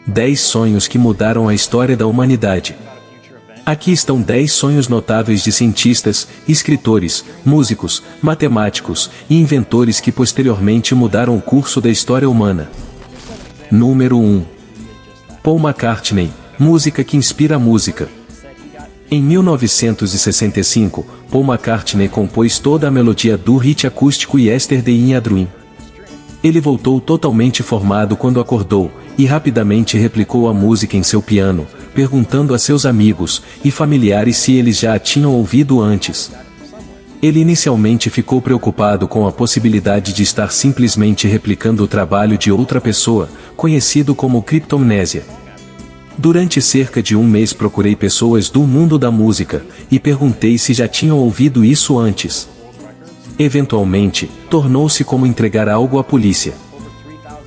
10 sonhos que mudaram a história da humanidade. Aqui estão 10 sonhos notáveis de cientistas, escritores, músicos, matemáticos e inventores que posteriormente mudaram o curso da história humana. Número 1. Paul McCartney, música que inspira a música. Em 1965, Paul McCartney compôs toda a melodia do hit acústico Yesterday in a Dream. Ele voltou totalmente formado quando acordou, e rapidamente replicou a música em seu piano, perguntando a seus amigos e familiares se eles já a tinham ouvido antes. Ele inicialmente ficou preocupado com a possibilidade de estar simplesmente replicando o trabalho de outra pessoa, conhecido como criptomnésia. Durante cerca de um mês procurei pessoas do mundo da música, e perguntei se já tinham ouvido isso antes. Eventualmente, tornou-se como entregar algo à polícia.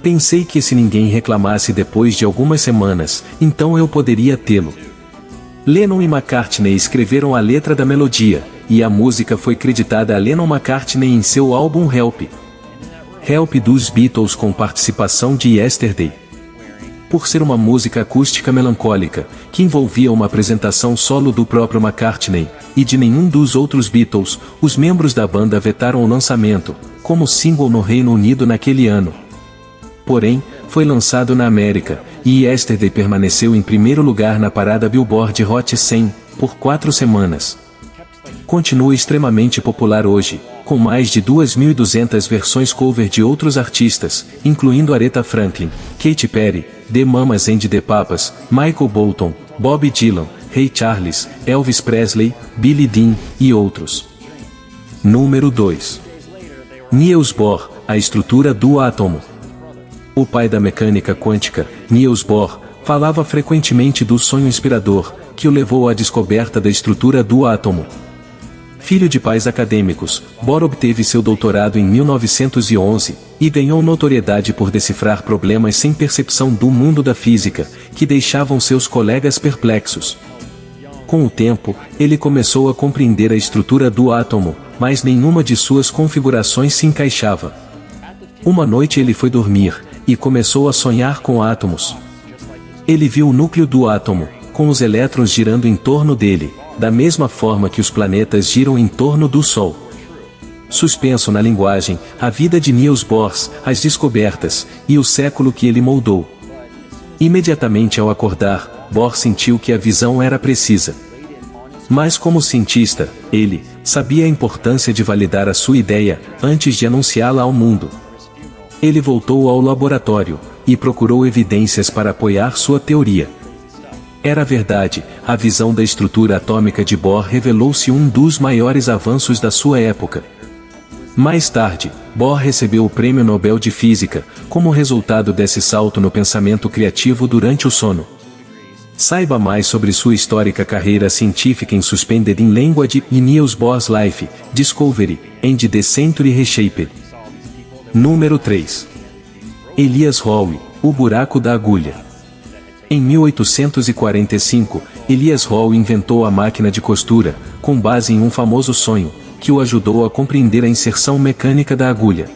Pensei que se ninguém reclamasse depois de algumas semanas, então eu poderia tê-lo. Lennon e McCartney escreveram a letra da melodia, e a música foi creditada a Lennon-McCartney em seu álbum Help! Help dos Beatles com participação de Yesterday. Por ser uma música acústica melancólica, que envolvia uma apresentação solo do próprio McCartney, e de nenhum dos outros Beatles, os membros da banda vetaram o lançamento, como single no Reino Unido naquele ano. Porém, foi lançado na América, e Yesterday permaneceu em primeiro lugar na parada Billboard Hot 100, por 4 semanas. Continua extremamente popular hoje, com mais de 2.200 versões cover de outros artistas, incluindo Aretha Franklin, Katy Perry, The Mamas and the Papas, Michael Bolton, Bob Dylan, Ray Charles, Elvis Presley, Billy Dean, e outros. Número 2. Niels Bohr, a estrutura do átomo. O pai da mecânica quântica, Niels Bohr, falava frequentemente do sonho inspirador, que o levou à descoberta da estrutura do átomo. Filho de pais acadêmicos, Bohr obteve seu doutorado em 1911, e ganhou notoriedade por decifrar problemas sem percepção do mundo da física, que deixavam seus colegas perplexos. Com o tempo, ele começou a compreender a estrutura do átomo, mas nenhuma de suas configurações se encaixava. Uma noite ele foi dormir, e começou a sonhar com átomos. Ele viu o núcleo do átomo, com os elétrons girando em torno dele, da mesma forma que os planetas giram em torno do Sol. Suspenso na linguagem, a vida de Niels Bohr, as descobertas, e o século que ele moldou. Imediatamente ao acordar, Bohr sentiu que a visão era precisa. Mas como cientista, ele sabia a importância de validar a sua ideia, antes de anunciá-la ao mundo. Ele voltou ao laboratório, e procurou evidências para apoiar sua teoria. Era verdade, a visão da estrutura atômica de Bohr revelou-se um dos maiores avanços da sua época. Mais tarde, Bohr recebeu o Prêmio Nobel de Física, como resultado desse salto no pensamento criativo durante o sono. Saiba mais sobre sua histórica carreira científica em Suspended in Language e Niels Bohr's Life, Discovery, and the Century Reshaped. Número 3. Elias Howe, o buraco da agulha. Em 1845, Elias Howe inventou a máquina de costura, com base em um famoso sonho, que o ajudou a compreender a inserção mecânica da agulha.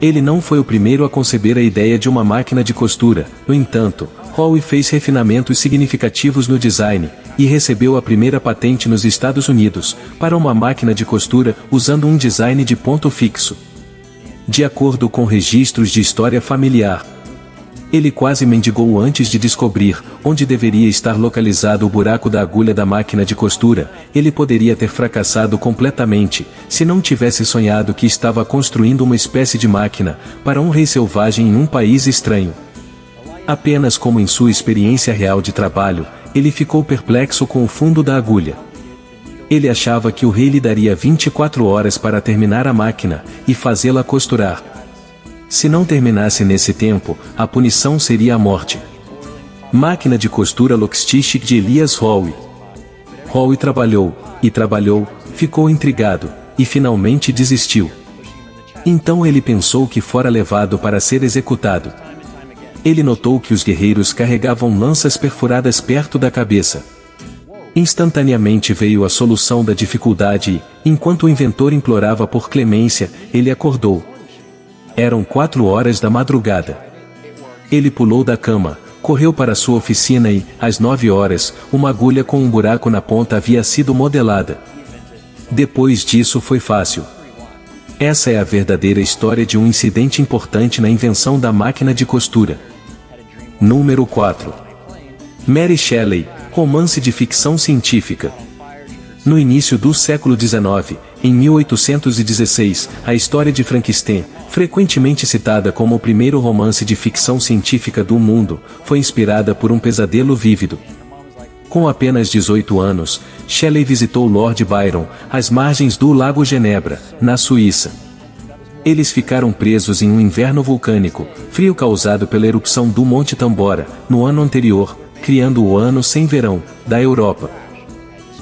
Ele não foi o primeiro a conceber a ideia de uma máquina de costura, no entanto, Howe fez refinamentos significativos no design, e recebeu a primeira patente nos Estados Unidos, para uma máquina de costura usando um design de ponto fixo. De acordo com registros de história familiar, ele quase mendigou antes de descobrir onde deveria estar localizado o buraco da agulha da máquina de costura. Ele poderia ter fracassado completamente, se não tivesse sonhado que estava construindo uma espécie de máquina, para um rei selvagem em um país estranho. Apenas como em sua experiência real de trabalho, ele ficou perplexo com o fundo da agulha. Ele achava que o rei lhe daria 24 horas para terminar a máquina, e fazê-la costurar. Se não terminasse nesse tempo, a punição seria a morte. Máquina de costura Lockstitch de Elias Howe. Howe trabalhou, e trabalhou, ficou intrigado, e finalmente desistiu. Então ele pensou que fora levado para ser executado. Ele notou que os guerreiros carregavam lanças perfuradas perto da cabeça. Instantaneamente veio a solução da dificuldade e, enquanto o inventor implorava por clemência, ele acordou. Eram 4 horas da madrugada. Ele pulou da cama, correu para sua oficina e, às 9 horas, uma agulha com um buraco na ponta havia sido modelada. Depois disso foi fácil. Essa é a verdadeira história de um incidente importante na invenção da máquina de costura. Número 4. Mary Shelley, romance de ficção científica. No início do século XIX, em 1816, a história de Frankenstein, frequentemente citada como o primeiro romance de ficção científica do mundo, foi inspirada por um pesadelo vívido. Com apenas 18 anos, Shelley visitou Lord Byron, às margens do Lago Genebra, na Suíça. Eles ficaram presos em um inverno vulcânico, frio causado pela erupção do Monte Tambora, no ano anterior, criando o Ano Sem Verão, da Europa.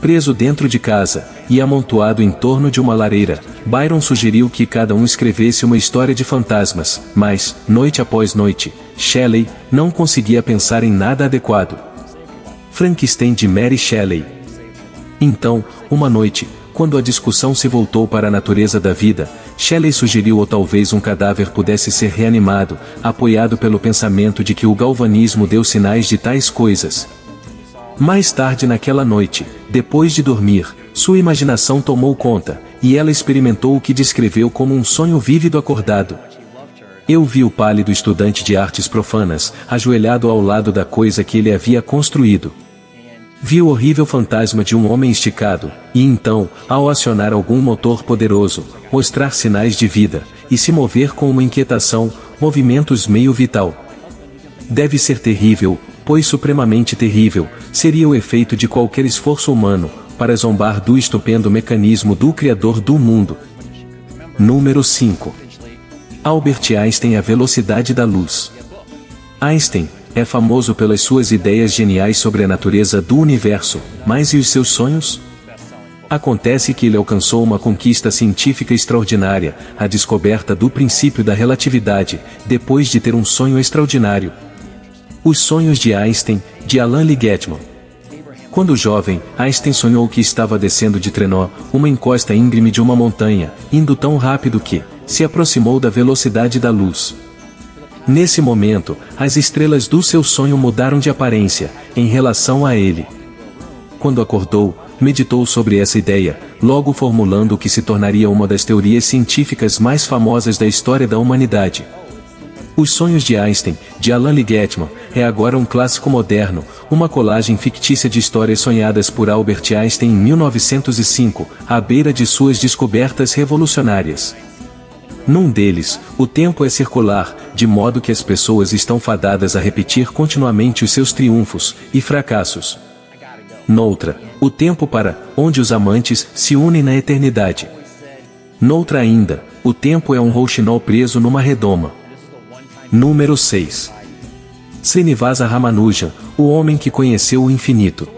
Preso dentro de casa, e amontoado em torno de uma lareira, Byron sugeriu que cada um escrevesse uma história de fantasmas, mas, noite após noite, Shelley não conseguia pensar em nada adequado. Frankenstein de Mary Shelley. Então, uma noite, quando a discussão se voltou para a natureza da vida, Shelley sugeriu ou talvez um cadáver pudesse ser reanimado, apoiado pelo pensamento de que o galvanismo deu sinais de tais coisas. Mais tarde naquela noite, depois de dormir, sua imaginação tomou conta, e ela experimentou o que descreveu como um sonho vívido acordado. Eu vi o pálido estudante de artes profanas, ajoelhado ao lado da coisa que ele havia construído. Vi o horrível fantasma de um homem esticado, e então, ao acionar algum motor poderoso, mostrar sinais de vida, e se mover com uma inquietação, movimentos meio vital. Deve ser terrível, pois supremamente terrível, seria o efeito de qualquer esforço humano, para zombar do estupendo mecanismo do Criador do mundo. Número 5. Albert Einstein, a velocidade da luz. Einstein é famoso pelas suas ideias geniais sobre a natureza do universo, mas e os seus sonhos? Acontece que ele alcançou uma conquista científica extraordinária, a descoberta do princípio da relatividade, depois de ter um sonho extraordinário. Os sonhos de Einstein, de Alan Lee Gutman. Quando jovem, Einstein sonhou que estava descendo de trenó, uma encosta íngreme de uma montanha, indo tão rápido que se aproximou da velocidade da luz. Nesse momento, as estrelas do seu sonho mudaram de aparência, em relação a ele. Quando acordou, meditou sobre essa ideia, logo formulando o que se tornaria uma das teorias científicas mais famosas da história da humanidade. Os Sonhos de Einstein, de Alan Lee Gutman, é agora um clássico moderno, uma colagem fictícia de histórias sonhadas por Albert Einstein em 1905, à beira de suas descobertas revolucionárias. Num deles, o tempo é circular, de modo que as pessoas estão fadadas a repetir continuamente os seus triunfos e fracassos. Noutra, o tempo para, onde os amantes se unem na eternidade. Noutra ainda, o tempo é um rouxinol preso numa redoma. Número 6. Srinivasa Ramanujan, o homem que conheceu o infinito.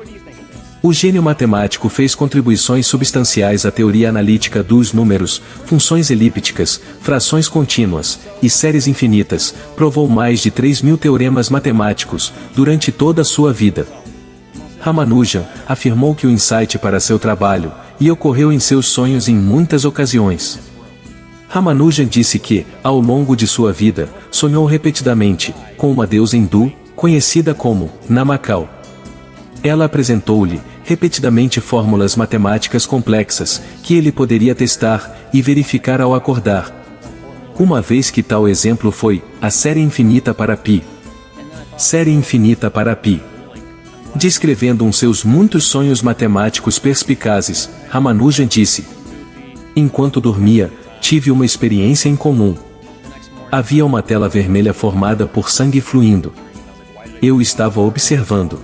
O gênio matemático fez contribuições substanciais à teoria analítica dos números, funções elípticas, frações contínuas e séries infinitas, provou mais de 3.000 teoremas matemáticos durante toda a sua vida. Ramanujan afirmou que o insight para seu trabalho e ocorreu em seus sonhos em muitas ocasiões. Ramanujan disse que, ao longo de sua vida, sonhou repetidamente com uma deusa hindu, conhecida como Namakal. Ela apresentou-lhe, repetidamente, fórmulas matemáticas complexas, que ele poderia testar e verificar ao acordar. Uma vez que tal exemplo foi, a série infinita para π. Série infinita para π. Descrevendo seus muitos sonhos matemáticos perspicazes, Ramanujan disse: enquanto dormia, tive uma experiência incomum. Havia uma tela vermelha formada por sangue fluindo. Eu estava observando.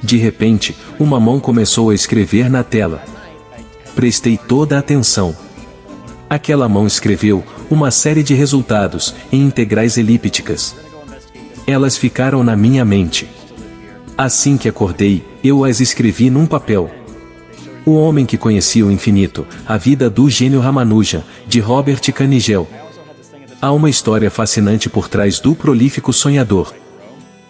De repente, uma mão começou a escrever na tela. Prestei toda a atenção. Aquela mão escreveu uma série de resultados em integrais elípticas. Elas ficaram na minha mente. Assim que acordei, eu as escrevi num papel. O homem que conhecia o infinito, a vida do gênio Ramanujan, de Robert Carnegie. Há uma história fascinante por trás do prolífico sonhador.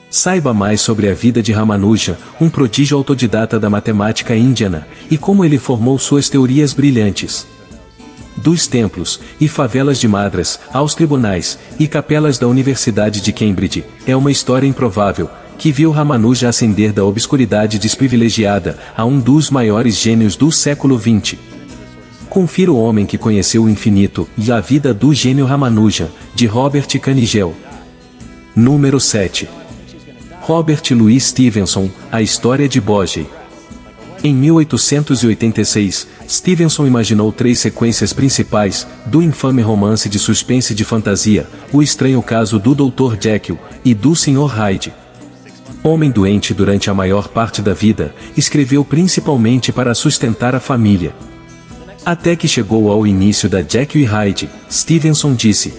Saiba mais sobre a vida de Ramanujan, um prodígio autodidata da matemática indiana, e como ele formou suas teorias brilhantes. dos templos e favelas de Madras, aos tribunais e capelas da Universidade de Cambridge, é uma história improvável, que viu Ramanuja ascender da obscuridade desprivilegiada a um dos maiores gênios do século XX. Confira O Homem que Conheceu o Infinito e a Vida do Gênio Ramanuja, de Robert Kanigel. Número 7. Robert Louis Stevenson, A História de Boggey. Em 1886, Stevenson imaginou 3 sequências principais do infame romance de suspense de fantasia, O Estranho Caso do Dr. Jekyll e do Sr. Hyde. Homem doente durante a maior parte da vida, escreveu principalmente para sustentar a família. Até que chegou ao início da Jekyll e Hyde, Stevenson disse: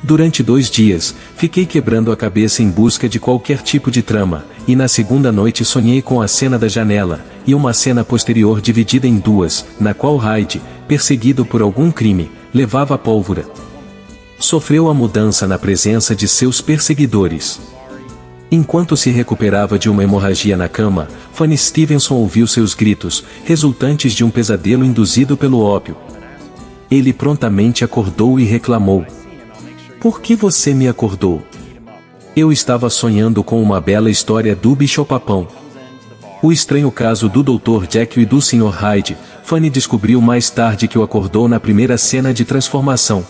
durante 2 dias, fiquei quebrando a cabeça em busca de qualquer tipo de trama, e na segunda noite sonhei com a cena da janela, e uma cena posterior dividida em 2, na qual Hyde, perseguido por algum crime, levava a pólvora. Sofreu a mudança na presença de seus perseguidores. Enquanto se recuperava de uma hemorragia na cama, Fanny Stevenson ouviu seus gritos, resultantes de um pesadelo induzido pelo ópio. Ele prontamente acordou e reclamou: por que você me acordou? Eu estava sonhando com uma bela história do bicho-papão. O estranho caso do Dr. Jekyll e do Sr. Hyde, Fanny descobriu mais tarde que o acordou na primeira cena de transformação.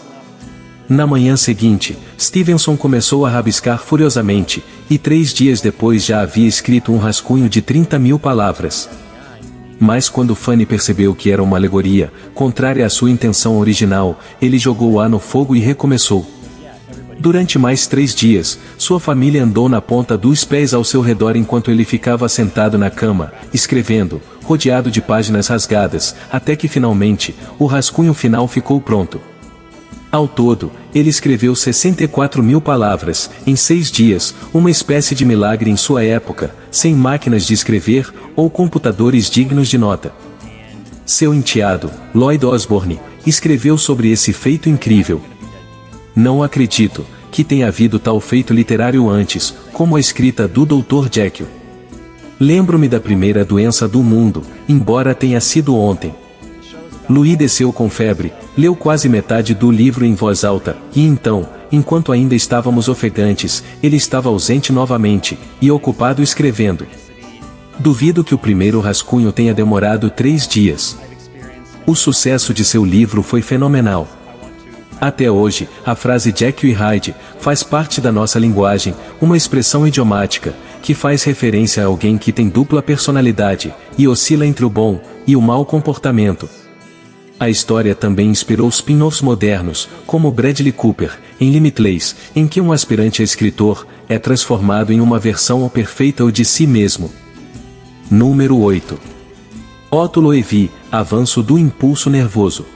Na manhã seguinte, Stevenson começou a rabiscar furiosamente, e 3 dias depois já havia escrito um rascunho de 30.000 palavras. Mas quando Fanny percebeu que era uma alegoria, contrária à sua intenção original, ele jogou-a no fogo e recomeçou. Durante mais 3 dias, sua família andou na ponta dos pés ao seu redor enquanto ele ficava sentado na cama, escrevendo, rodeado de páginas rasgadas, até que finalmente, o rascunho final ficou pronto. Ao todo, ele escreveu 64.000 palavras, em 6 dias, uma espécie de milagre em sua época, sem máquinas de escrever, ou computadores dignos de nota. Seu enteado, Lloyd Osbourne, escreveu sobre esse feito incrível: não acredito que tenha havido tal feito literário antes, como a escrita do Dr. Jekyll. Lembro-me da primeira doença do mundo, embora tenha sido ontem. Louis desceu com febre, leu quase metade do livro em voz alta, e então, enquanto ainda estávamos ofegantes, ele estava ausente novamente, e ocupado escrevendo. Duvido que o primeiro rascunho tenha demorado 3 dias. O sucesso de seu livro foi fenomenal. Até hoje, a frase Jekyll e Hyde faz parte da nossa linguagem, uma expressão idiomática, que faz referência a alguém que tem dupla personalidade, e oscila entre o bom e o mau comportamento. A história também inspirou spin-offs modernos, como Bradley Cooper, em Limitless, em que um aspirante a escritor é transformado em uma versão perfeita de si mesmo. Número 8. Otto Loewi, Avanço do Impulso Nervoso.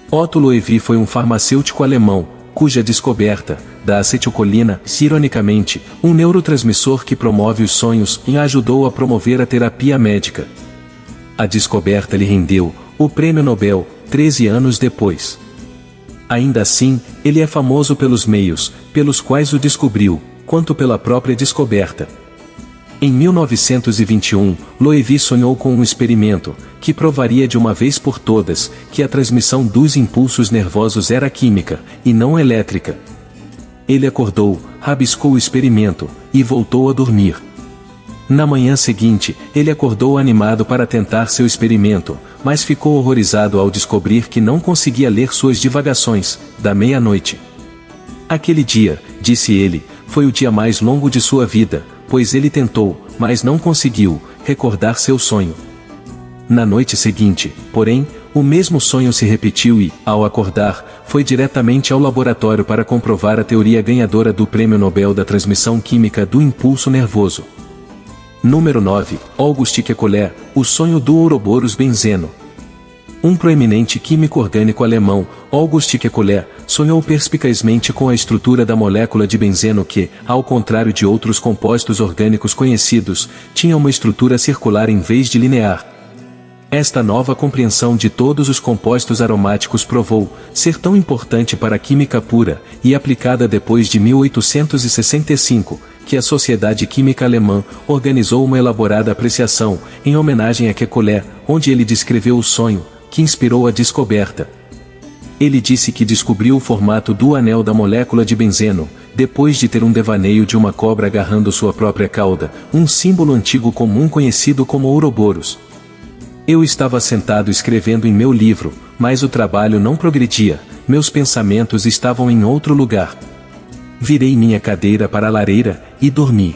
Otto Loewi foi um farmacêutico alemão, cuja descoberta da acetilcolina, ironicamente, um neurotransmissor que promove os sonhos, e ajudou a promover a terapia médica. A descoberta lhe rendeu o Prêmio Nobel, 13 anos depois. Ainda assim, ele é famoso pelos meios pelos quais o descobriu, quanto pela própria descoberta. Em 1921, Loewi sonhou com um experimento, que provaria de uma vez por todas, que a transmissão dos impulsos nervosos era química, e não elétrica. Ele acordou, rabiscou o experimento, e voltou a dormir. Na manhã seguinte, ele acordou animado para tentar seu experimento, mas ficou horrorizado ao descobrir que não conseguia ler suas divagações, da meia-noite. Aquele dia, disse ele, foi o dia mais longo de sua vida, pois ele tentou, mas não conseguiu, recordar seu sonho. Na noite seguinte, porém, o mesmo sonho se repetiu e, ao acordar, foi diretamente ao laboratório para comprovar a teoria ganhadora do Prêmio Nobel da transmissão química do impulso nervoso. Número 9. Auguste Kekulé, O Sonho do Ouroboros Benzeno. Um proeminente químico orgânico alemão, Auguste Kekulé, sonhou perspicazmente com a estrutura da molécula de benzeno que, ao contrário de outros compostos orgânicos conhecidos, tinha uma estrutura circular em vez de linear. Esta nova compreensão de todos os compostos aromáticos provou ser tão importante para a química pura e aplicada depois de 1865, que a Sociedade Química Alemã organizou uma elaborada apreciação em homenagem a Kekulé, onde ele descreveu o sonho que inspirou a descoberta. ele disse que descobriu o formato do anel da molécula de benzeno, depois de ter um devaneio de uma cobra agarrando sua própria cauda, um símbolo antigo comum conhecido como Ouroboros. Eu estava sentado escrevendo em meu livro, mas o trabalho não progredia, meus pensamentos estavam em outro lugar. Virei minha cadeira para a lareira, e dormi.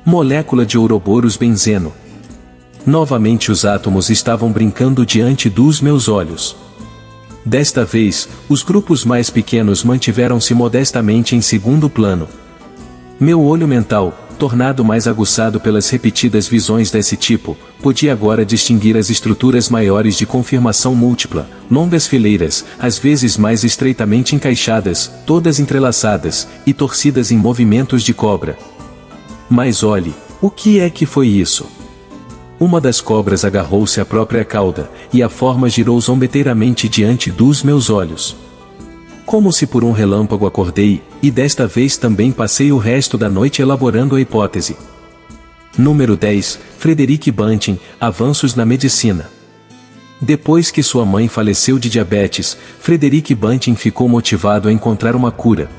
Molécula de Ouroboros benzeno. Novamente os átomos estavam brincando diante dos meus olhos. Desta vez, os grupos mais pequenos mantiveram-se modestamente em segundo plano. Meu olho mental, tornado mais aguçado pelas repetidas visões desse tipo, podia agora distinguir as estruturas maiores de confirmação múltipla, longas fileiras, às vezes mais estreitamente encaixadas, todas entrelaçadas, e torcidas em movimentos de cobra. Mas olhe, o que é que foi isso? Uma das cobras agarrou-se à própria cauda, e a forma girou zombeteiramente diante dos meus olhos. Como se por um relâmpago acordei, e desta vez também passei o resto da noite elaborando a hipótese. Número 10, Frederick Banting, Avanços na Medicina. Depois que sua mãe faleceu de diabetes, Frederick Banting ficou motivado a encontrar uma cura.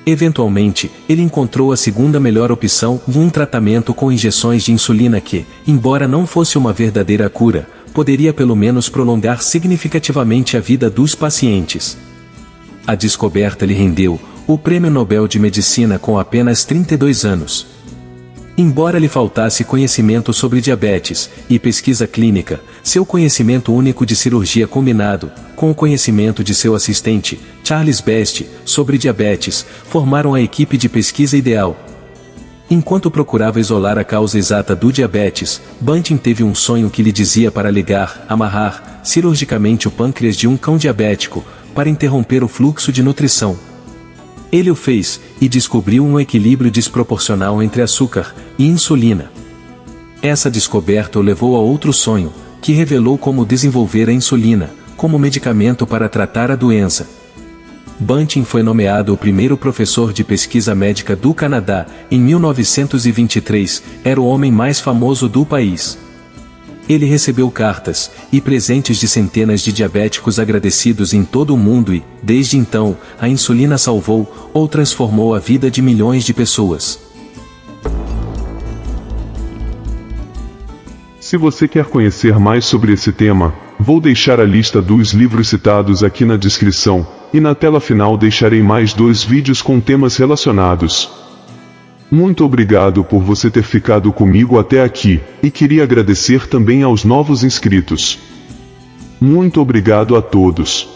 Eventualmente, ele encontrou a segunda melhor opção, um tratamento com injeções de insulina que, embora não fosse uma verdadeira cura, poderia pelo menos prolongar significativamente a vida dos pacientes. A descoberta lhe rendeu o Prêmio Nobel de Medicina com apenas 32 anos. Embora lhe faltasse conhecimento sobre diabetes e pesquisa clínica, seu conhecimento único de cirurgia combinado, com o conhecimento de seu assistente, Charles Best, sobre diabetes, formaram a equipe de pesquisa ideal. Enquanto procurava isolar a causa exata do diabetes, Banting teve um sonho que lhe dizia para amarrar, cirurgicamente o pâncreas de um cão diabético, para interromper o fluxo de nutrição. Ele o fez, e descobriu um equilíbrio desproporcional entre açúcar e insulina. Essa descoberta o levou a outro sonho, que revelou como desenvolver a insulina, como medicamento para tratar a doença. Banting foi nomeado o primeiro professor de pesquisa médica do Canadá, em 1923, era o homem mais famoso do país. Ele recebeu cartas e presentes de centenas de diabéticos agradecidos em todo o mundo e, desde então, a insulina salvou ou transformou a vida de milhões de pessoas. Se você quer conhecer mais sobre esse tema, vou deixar a lista dos livros citados aqui na descrição, e na tela final deixarei mais 2 vídeos com temas relacionados. Muito obrigado por você ter ficado comigo até aqui, e queria agradecer também aos novos inscritos. Muito obrigado a todos.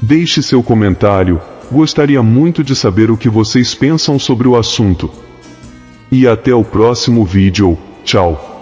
Deixe seu comentário, gostaria muito de saber o que vocês pensam sobre o assunto. E até o próximo vídeo, tchau.